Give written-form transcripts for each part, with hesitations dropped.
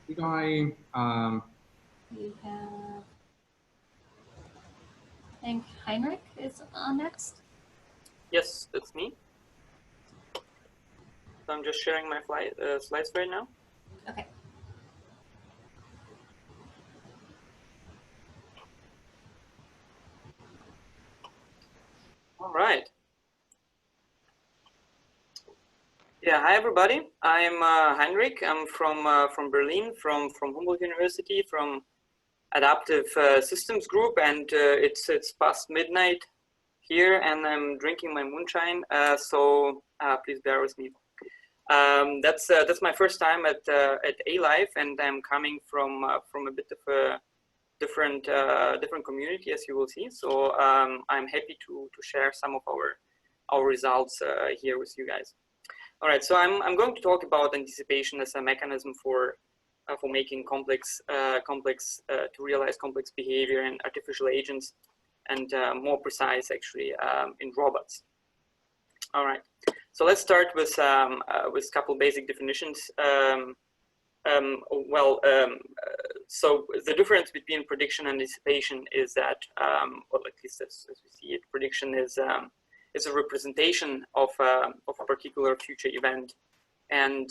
Did I, We have, I think Heinrich is on next. Yes, that's me. So I'm just sharing my slides right now. Okay. All right. Yeah, hi everybody. I'm Heinrich. I'm from Berlin, from Humboldt University, from Adaptive Systems Group, and it's past midnight here, and I'm drinking my moonshine. So please bear with me. That's my first time at Alife, and I'm coming from a bit of a different community, as you will see. So I'm happy to share some of our results here with you guys. All right, so I'm going to talk about anticipation as a mechanism for making to realize complex behavior in artificial agents, and more precise actually in robots. All right, so let's start with a couple basic definitions. So the difference between prediction and anticipation is that, well, at least as we see it, prediction is a representation of a particular future event, and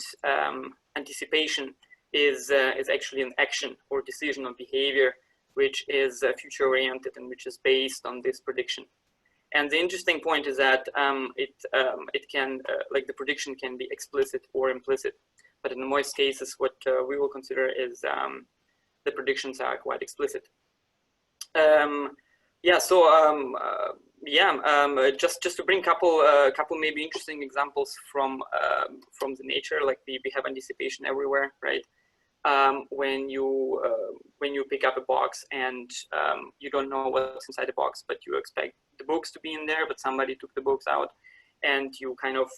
anticipation is actually an action or decision of behavior which is future oriented and which is based on this prediction. And the interesting point is that it can like the prediction can be explicit or implicit, but in most cases what we will consider is the predictions are quite explicit. Yeah, so just to bring couple maybe interesting examples from the nature, like we have anticipation everywhere, right? When you pick up a box and you don't know what's inside the box, but you expect the books to be in there, but somebody took the books out, and you kind of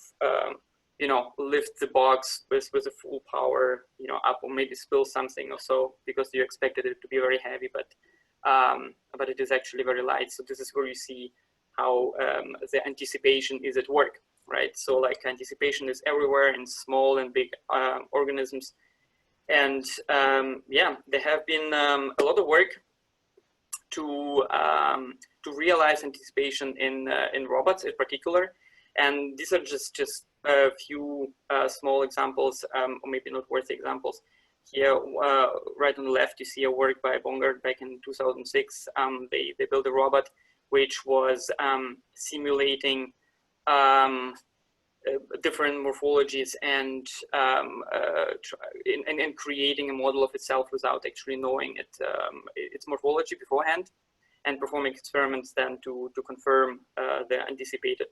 lift the box with a full power, up, or maybe spill something or so because you expected it to be very heavy, but it is actually very light. So this is where you see how the anticipation is at work, right? So like anticipation is everywhere in small and big organisms. And yeah, there have been a lot of work to realize anticipation in robots in particular. And these are just a few small examples, or maybe noteworthy examples. Here, right on the left, you see a work by Bongard back in 2006. They built a robot which was simulating different morphologies and creating a model of itself without actually knowing its morphology beforehand, and performing experiments then to confirm the anticipated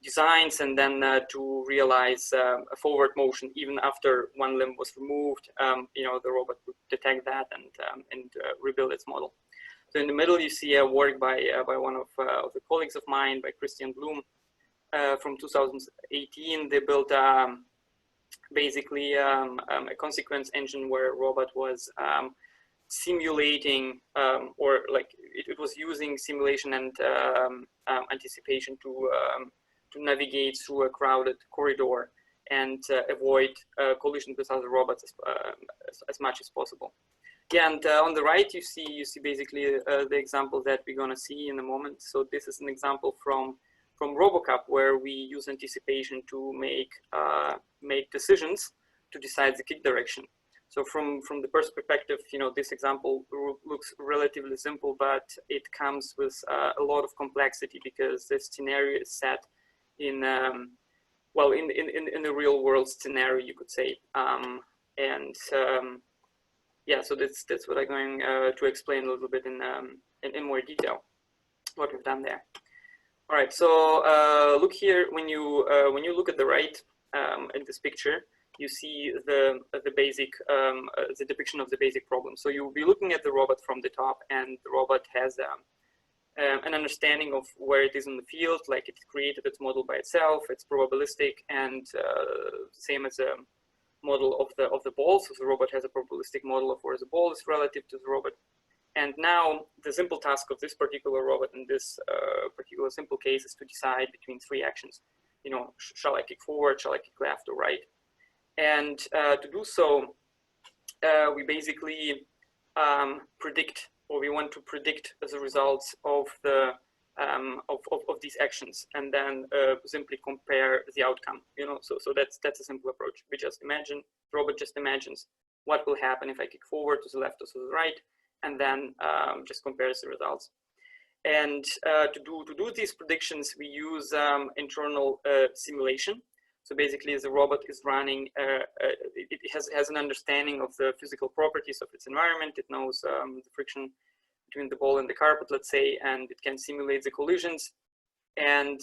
designs, and then to realize a forward motion even after one limb was removed. The robot would detect that and rebuild its model. So in the middle, you see a work by one of the colleagues of mine, by Christian Blum, from 2018. They built basically a consequence engine where a robot was simulating, or like it was using simulation and anticipation to navigate through a crowded corridor and avoid collision with other robots as much as possible. Yeah, and on the right you see basically the example that we're gonna see in a moment. So this is an example from RoboCup, where we use anticipation to make decisions to decide the kick direction. So from the perspective, this example looks relatively simple, but it comes with a lot of complexity because the scenario is set in well, in the real world scenario, you could say. Yeah, so that's what I'm going to explain a little bit in more detail what we've done there. All right, so look here. When you look at the right in this picture, you see the basic the depiction of the basic problem. So you'll be looking at the robot from the top, and the robot has an understanding of where it is in the field, like it created its model by itself. It's probabilistic, and same as a model of the ball. So the robot has a probabilistic model of where the ball is relative to the robot. And now the simple task of this particular robot in this particular simple case is to decide between three actions. Shall I kick forward? Shall I kick left or right? And to do so, we basically predict, or we want to predict the results of the of these actions, and then simply compare the outcome. So that's a simple approach. We just imagine, the robot just imagines what will happen if I kick forward, to the left or to the right, and then just compares the results. And to do these predictions, we use internal simulation. So basically, the robot is running, it has an understanding of the physical properties of its environment. It knows the friction between the ball and the carpet, let's say, and it can simulate the collisions. And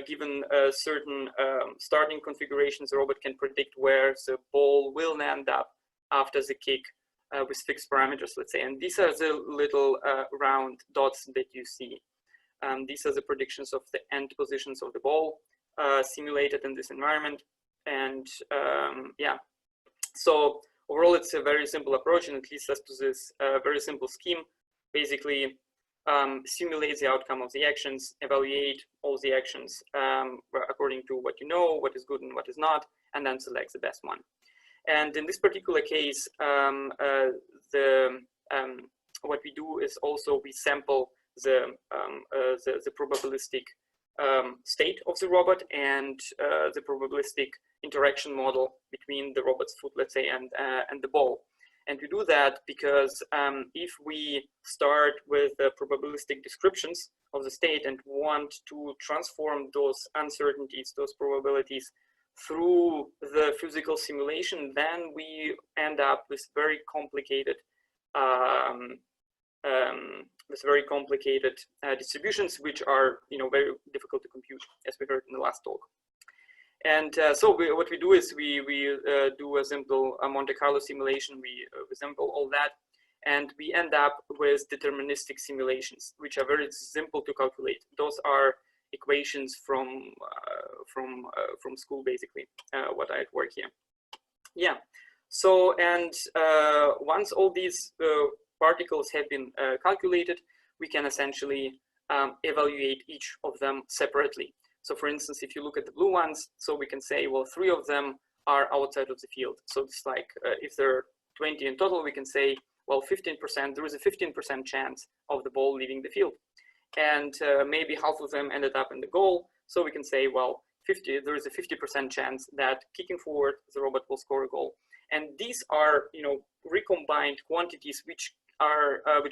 given certain starting configurations, the robot can predict where the ball will end up after the kick with fixed parameters, let's say. And these are the little round dots that you see. These are the predictions of the end positions of the ball simulated in this environment. And yeah, so overall, it's a very simple approach, and it leads us to this very simple scheme. Basically, simulate the outcome of the actions, evaluate all the actions according to what you know, what is good and what is not, and then select the best one. And in this particular case, what we do is also we sample the probabilistic state of the robot and the probabilistic interaction model between the robot's foot, let's say, and the ball. And we do that because if we start with the probabilistic descriptions of the state and want to transform those uncertainties, those probabilities, through the physical simulation, then we end up with very complicated distributions, which are very difficult to compute, as we heard in the last talk. And so what we do is we do a simple Monte Carlo simulation. We sample all that, and we end up with deterministic simulations, which are very simple to calculate. Those are equations from school, basically, what I work here. Yeah. So, and once all these particles have been calculated, we can essentially evaluate each of them separately. So for instance, if you look at the blue ones, so we can say, well, 3 of them are outside of the field. So it's like, if there are 20 in total, we can say, well, 15%, there is a 15% chance of the ball leaving the field. And maybe half of them ended up in the goal. So we can say, well, there is a 50% chance that kicking forward, the robot will score a goal. And these are, recombined quantities which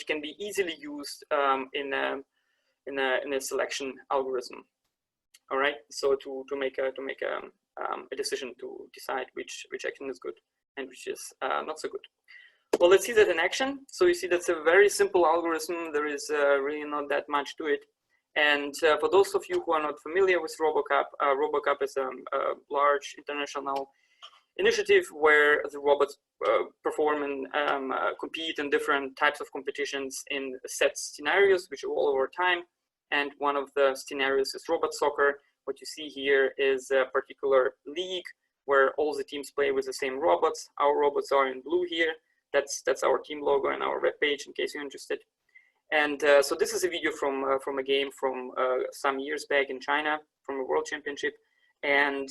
can be easily used in a selection algorithm. All right, so to make a decision to decide which action is good and which is not so good. Well, let's see that in action. So you see that's a very simple algorithm. There is really not that much to it. And for those of you who are not familiar with RoboCup, RoboCup is a large international initiative where the robots perform and compete in different types of competitions in set scenarios, which evolve over time. And one of the scenarios is robot soccer. What you see here is a particular league where all the teams play with the same robots. Our robots are in blue here. That's our team logo and our webpage, in case you're interested. And so this is a video from a game from some years back in China, from a world championship. And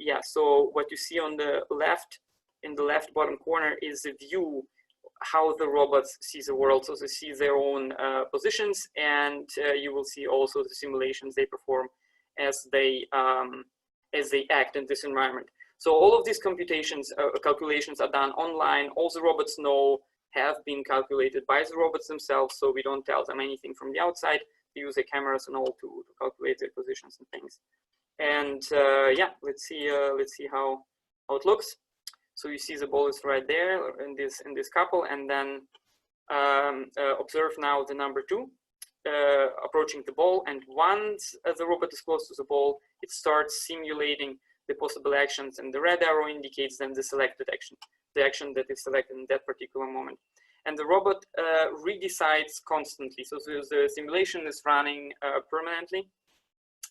yeah, so what you see on the left, in the left bottom corner, is the view how the robots see the world. So they see their own positions, and you will see also the simulations they perform as they act in this environment. So all of these calculations are done online. All the robots know have been calculated by the robots themselves, so we don't tell them anything from the outside. They use their cameras and all to calculate their positions and things. And yeah, let's see how it looks. So you see the ball is right there in this couple, and then observe now the number 2 approaching the ball. And once the robot is close to the ball, it starts simulating the possible actions, and the red arrow indicates then the selected action, the action that is selected in that particular moment. And the robot redecides constantly. So the simulation is running permanently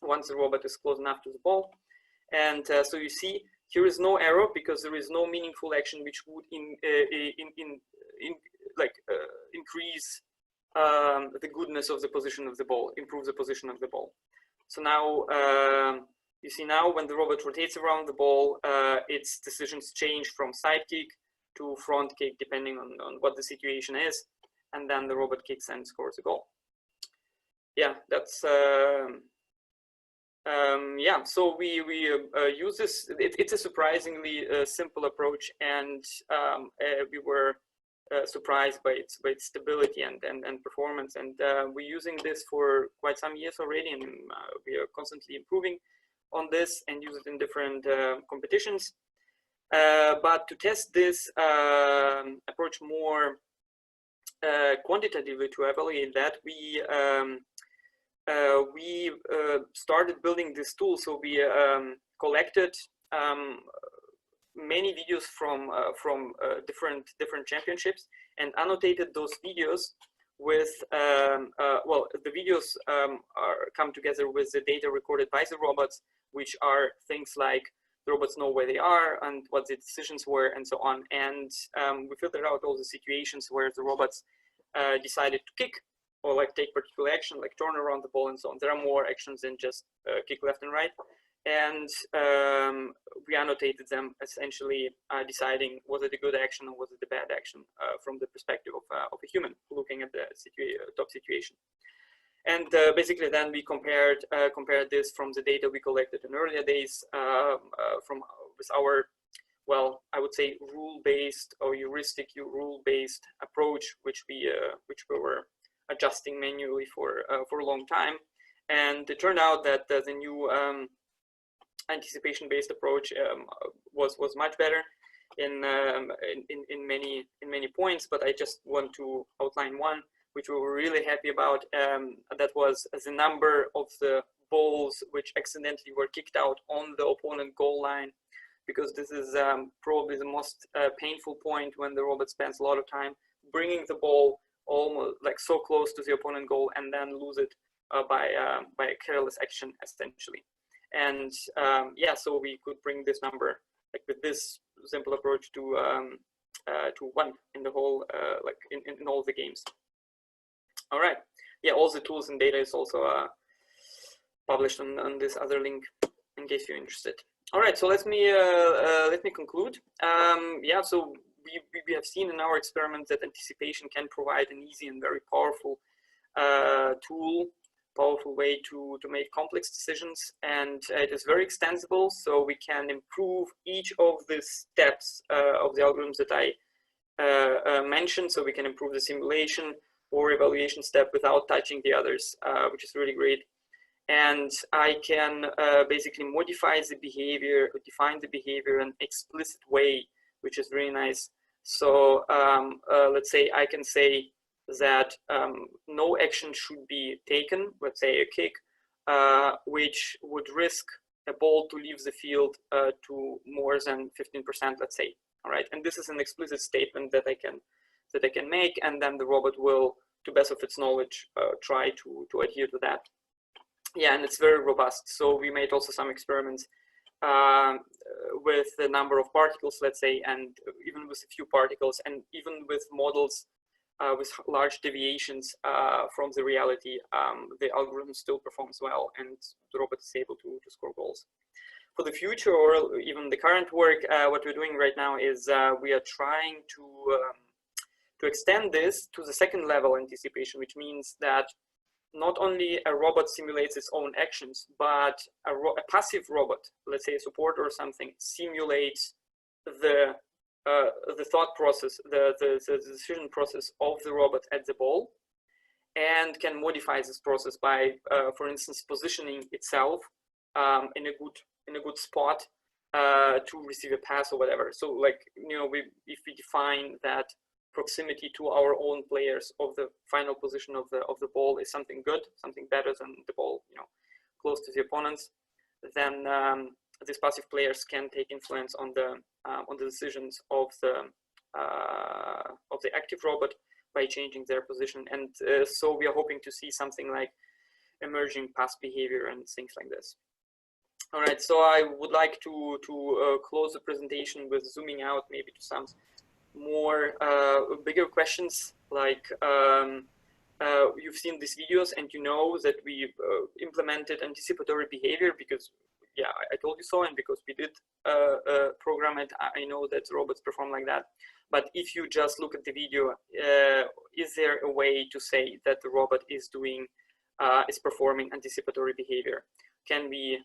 once the robot is close enough to the ball. And so you see, here is no arrow because there is no meaningful action which would increase the goodness of the position of the ball, improve the position of the ball. So now you see now when the robot rotates around the ball, its decisions change from side kick to front kick depending on what the situation is, and then the robot kicks and scores a goal. Yeah, that's yeah. So we use this. It's a surprisingly simple approach, and we were surprised by its stability and performance. And we're using this for quite some years already, and we are constantly improving on this and use it in different competitions. But to test this approach more quantitatively, to evaluate that, we started building this tool. So we collected many videos from different championships and annotated those videos with well, the videos come together with the data recorded by the robots, which are things like the robots know where they are and what the decisions were and so on. And we filtered out all the situations where the robots decided to kick or like take particular action, like turn around the ball and so on. There are more actions than just kick left and right. And we annotated them, essentially deciding was it a good action or was it a bad action from the perspective of a human looking at the top situation. And basically then we compared this from the data we collected in earlier days with our, well, I would say rule-based or heuristic rule-based approach, which we were adjusting manually for a long time. And it turned out that the new anticipation-based approach was much better in many points. But I just want to outline one, which we were really happy about. That was the number of the balls which accidentally were kicked out on the opponent goal line, because this is probably the most painful point when the robot spends a lot of time bringing the ball almost like so close to the opponent goal and then lose it by a careless action, essentially. And yeah, so we could bring this number, like with this simple approach, to 1 in the whole, like in all the games. All right. Yeah, all the tools and data is also published on this other link in case you're interested. All right, so let me conclude. Yeah, so we have seen in our experiments that anticipation can provide an easy and very powerful tool, powerful way to make complex decisions, and it is very extensible. So we can improve each of the steps of the algorithms that I mentioned. So we can improve the simulation or evaluation step without touching the others, which is really great. And I can basically modify the behavior, define the behavior in an explicit way, which is really nice. So let's say I can say that no action should be taken, let's say a kick, which would risk a ball to leave the field to more than 15%, let's say. All right, and this is an explicit statement that I can make, and then the robot will, to best of its knowledge, try to adhere to that. Yeah, and it's very robust. So we made also some experiments with the number of particles, let's say, and even with a few particles, and even with models with large deviations from the reality, the algorithm still performs well, and the robot is able to score goals. For the future, or even the current work, what we're doing right now is we are trying to extend this to the second level anticipation, which means that not only a robot simulates its own actions, but a passive robot, let's say a supporter or something, simulates the thought process, the decision process of the robot at the ball, and can modify this process by, for instance, positioning itself in a good spot to receive a pass or whatever. So, like, you know, if we define that proximity to our own players of the final position of the ball is something good, something better than the ball, you know, close to the opponents, then these passive players can take influence on the decisions of the active robot by changing their position. And so we are hoping to see something like emerging pass behavior and things like this. All right, so I would like to close the presentation with zooming out maybe to some more bigger questions, like you've seen these videos and you know that we implemented anticipatory behavior because, yeah, I told you so, and because we did program it, I know that robots perform like that. But if you just look at the video, is there a way to say that the robot is performing anticipatory behavior? Can we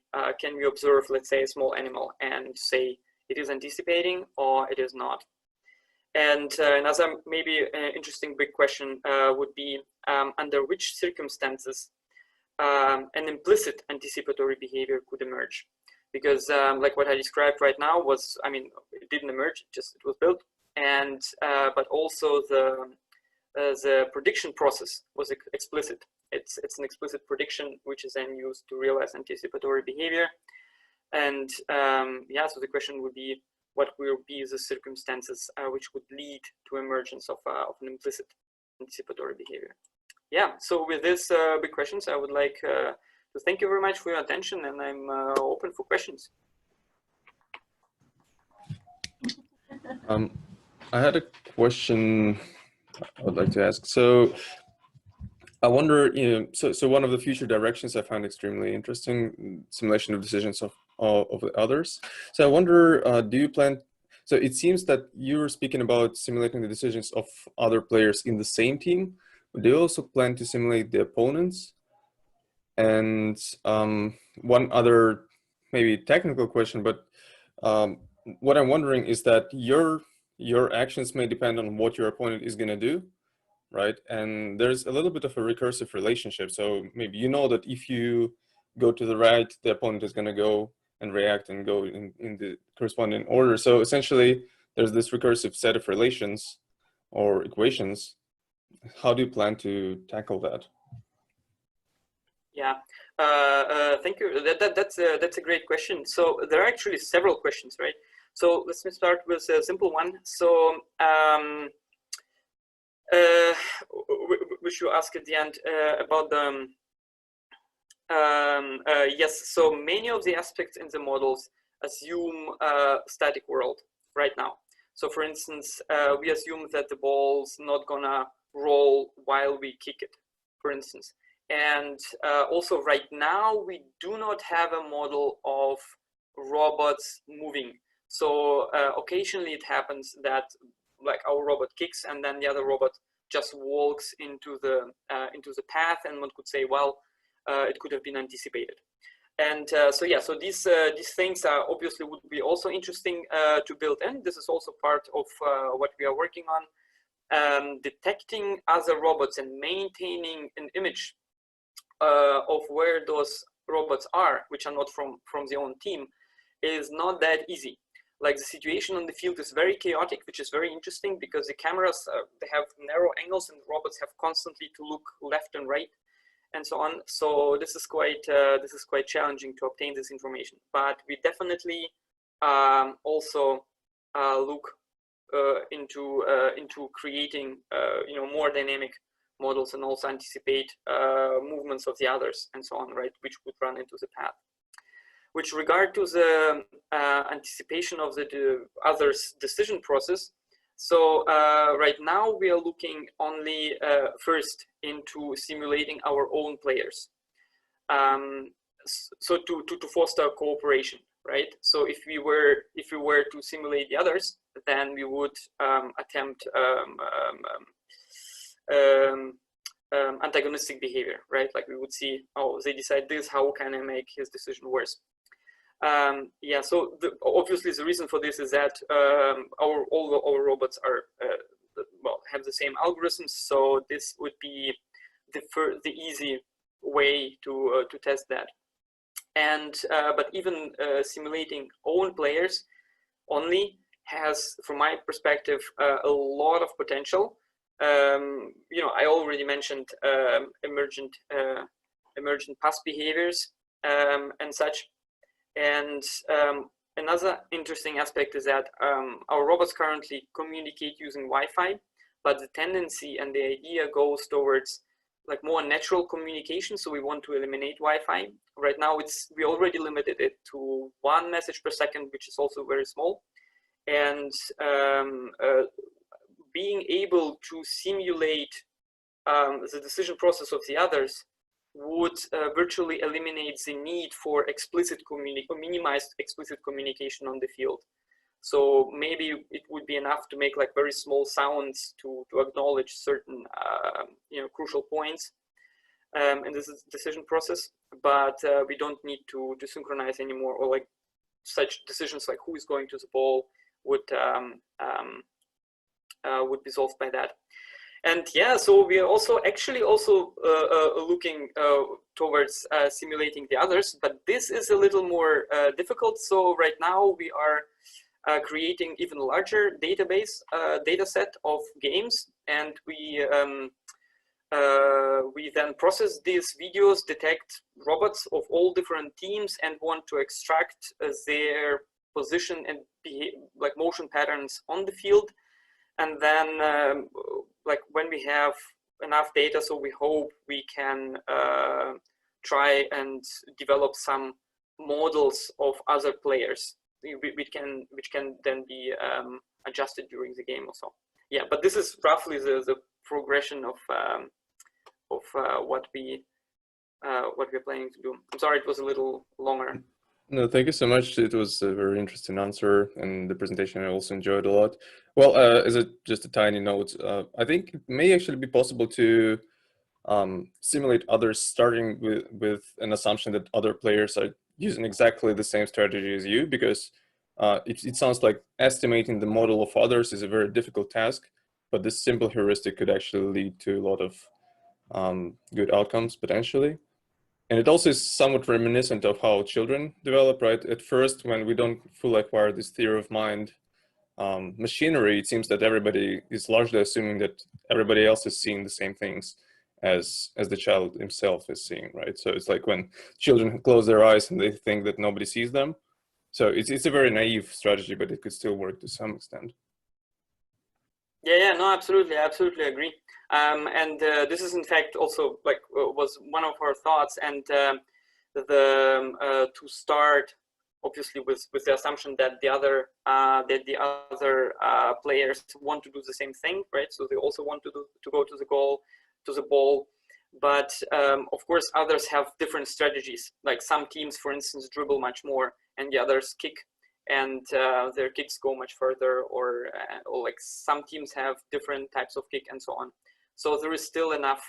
observe, let's say, a small animal and say it is anticipating or it is not? And another maybe interesting big question would be under which circumstances an implicit anticipatory behavior could emerge? Because like what I described right now was, I mean, it didn't emerge, it was built, and but also the prediction process was explicit. It's an explicit prediction which is then used to realize anticipatory behavior. And yeah, so the question would be, what will be the circumstances which would lead to emergence of an implicit anticipatory behavior? Yeah, so with these big questions, I would like to thank you very much for your attention, and I'm open for questions. I had a question I would like to ask. So I wonder, so one of the future directions I found extremely interesting, simulation of decisions of the others. So I wonder, do you plan, so it seems that you were speaking about simulating the decisions of other players in the same team. Do you also plan to simulate the opponents? And one other maybe technical question, but what I'm wondering is that your actions may depend on what your opponent is going to do, right? And there's a little bit of a recursive relationship. So maybe you know that if you go to the right, the opponent is going to go and react and go in the corresponding order. So essentially, there's this recursive set of relations or equations. How do you plan to tackle that? Yeah, thank you. That's a great question. So there are actually several questions, right? So let's start with a simple one. So which you ask at the end about the yes. So many of the aspects in the models assume a static world right now. So for instance, we assume that the ball's not gonna roll while we kick it, for instance. And also right now, we do not have a model of robots moving. So occasionally it happens that like our robot kicks and then the other robot just walks into the path, and one could say, well, it could have been anticipated. And so yeah, so these things are obviously would be also interesting to build in. This is also part of what we are working on, detecting other robots and maintaining an image of where those robots are, which are not from the own team, is not that easy. Like the situation on the field is very chaotic, which is very interesting because the cameras, they have narrow angles and robots have constantly to look left and right and so on. So this is quite challenging to obtain this information. But we definitely also look into creating more dynamic models and also anticipate movements of the others and so on, right, which would run into the path. With regard to the anticipation of the others' decision process, so right now we are looking only first into simulating our own players. So to foster cooperation, right? So if we were to simulate the others, then we would attempt antagonistic behavior, right? Like we would see, oh, they decide this, how can I make his decision worse? Yeah, so obviously the reason for this is that all our robots are well, have the same algorithms, so this would be the easy way to test that. And but even simulating own players only has, from my perspective, a lot of potential. I already mentioned emergent past behaviors and such. And another interesting aspect is that our robots currently communicate using Wi-Fi, but the tendency and the idea goes towards like more natural communication. So we want to eliminate Wi-Fi. Right now, we already limited it to 1 message per second, which is also very small. And being able to simulate the decision process of the others would virtually eliminate the need for explicit or minimized explicit communication on the field. So maybe it would be enough to make like very small sounds to acknowledge certain crucial points in this decision process, but we don't need to synchronize anymore, or like such decisions like who is going to the ball would be solved by that. And yeah, so we are also looking towards simulating the others, but this is a little more difficult. So right now we are creating even larger data set of games, and we then process these videos, detect robots of all different teams, and want to extract their position and like motion patterns on the field. And then like when we have enough data, so we hope we can try and develop some models of other players which can then be adjusted during the game also. Yeah, but this is roughly the progression of what we're planning to do. I'm sorry, it was a little longer. No, thank you so much. It was a very interesting answer, and the presentation I also enjoyed a lot. Well, as just a tiny note, I think it may actually be possible to simulate others, starting with an assumption that other players are using exactly the same strategy as you, because it sounds like estimating the model of others is a very difficult task, but this simple heuristic could actually lead to a lot of good outcomes potentially. And it also is somewhat reminiscent of how children develop, right? At first, when we don't fully acquire this theory of mind machinery, it seems that everybody is largely assuming that everybody else is seeing the same things as the child himself is seeing, right? So it's like when children close their eyes and they think that nobody sees them. So it's a very naive strategy, but it could still work to some extent. Yeah, no, absolutely, I absolutely agree. And this is in fact also like was one of our thoughts, and to start obviously with the assumption that the other players want to do the same thing, right? So they also want to go to the ball, but of course others have different strategies. Like some teams, for instance, dribble much more, and the others kick, and their kicks go much further, or like some teams have different types of kick and so on. So there is still enough,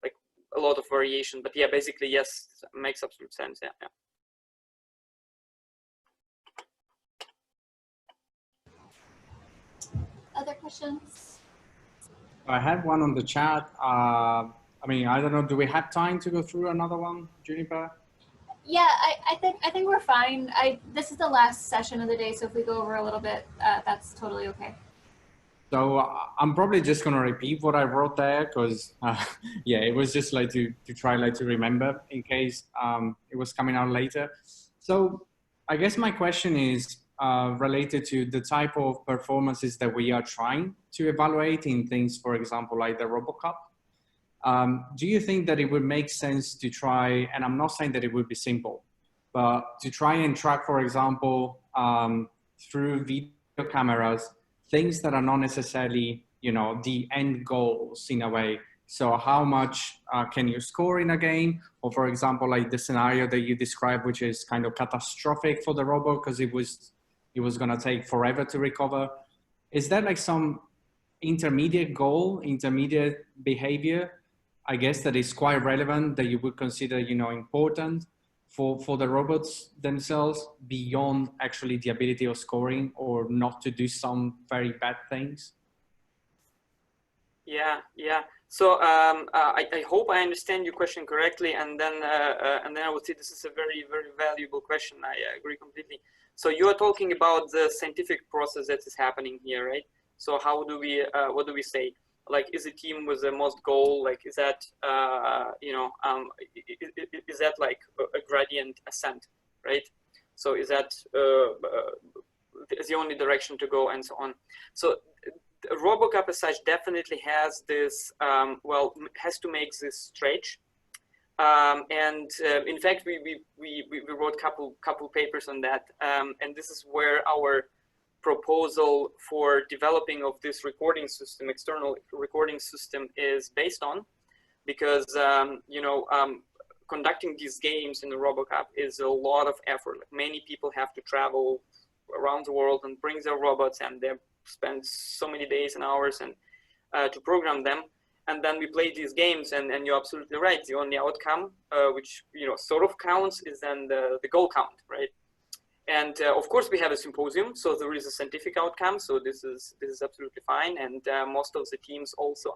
like a lot of variation, but yeah, basically, yes, makes absolute sense. Yeah. Other questions? I had one on the chat. I mean, I don't know, do we have time to go through another one, Juniper? Yeah, I think we're fine. This is the last session of the day, so if we go over a little bit, that's totally okay. So I'm probably just going to repeat what I wrote there, because yeah, it was just like to try like to remember in case it was coming out later. So I guess my question is related to the type of performances that we are trying to evaluate in things, for example, like the RoboCup. Do you think that it would make sense to try, and I'm not saying that it would be simple, but to try and track, for example, through video cameras, things that are not necessarily, you know, the end goals in a way. So how much can you score in a game? Or for example, like the scenario that you described, which is kind of catastrophic for the robot because it was gonna take forever to recover. Is that like some intermediate goal, intermediate behavior, I guess, that is quite relevant, that you would consider, you know, important for the robots themselves, beyond actually the ability of scoring or not to do some very bad things? Yeah. So I hope I understand your question correctly, and then I would say this is a very, very valuable question. I agree completely. So you are talking about the scientific process that is happening here, right? So how do we, what do we say? Like, is a team with the most goal, like, is that, is that like a gradient ascent, right? So is that the only direction to go, and so on? So RoboCup as such definitely has this, has to make this stretch. In fact, we wrote couple papers on that, and this is where our proposal for developing of this recording system, external recording system, is based on. because conducting these games in the RoboCup is a lot of effort. Like, many people have to travel around the world and bring their robots, and they spend so many days and hours and to program them. And then we play these games, and you're absolutely right. The only outcome, which sort of counts, is then the goal count, right? And of course, we have a symposium, so there is a scientific outcome. So this is absolutely fine. And most of the teams also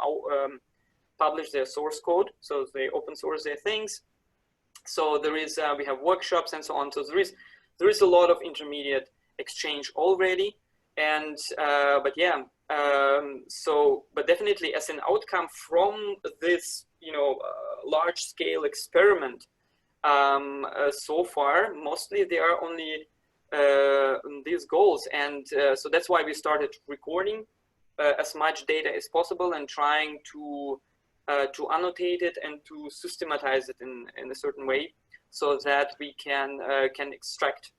publish their source code, so they open source their things. So there is we have workshops and so on. So there is a lot of intermediate exchange already. And but yeah, but definitely as an outcome from this large scale experiment, so far mostly they are only these goals, and so that's why we started recording as much data as possible and trying to annotate it and to systematize it in a certain way, so that we can extract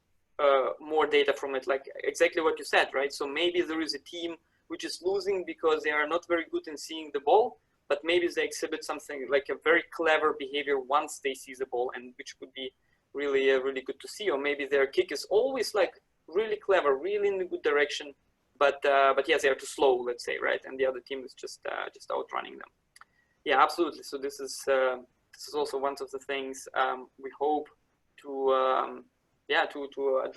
more data from it, like exactly what you said, right? So maybe there is a team which is losing because they are not very good in seeing the ball, but maybe they exhibit something like a very clever behavior once they see the ball, and which would be really really good to see. Or maybe their kick is always like really clever, really in a good direction, but yes, they are too slow, let's say, right? And the other team is just outrunning them. Yeah, absolutely. So this is also one of the things we hope to to address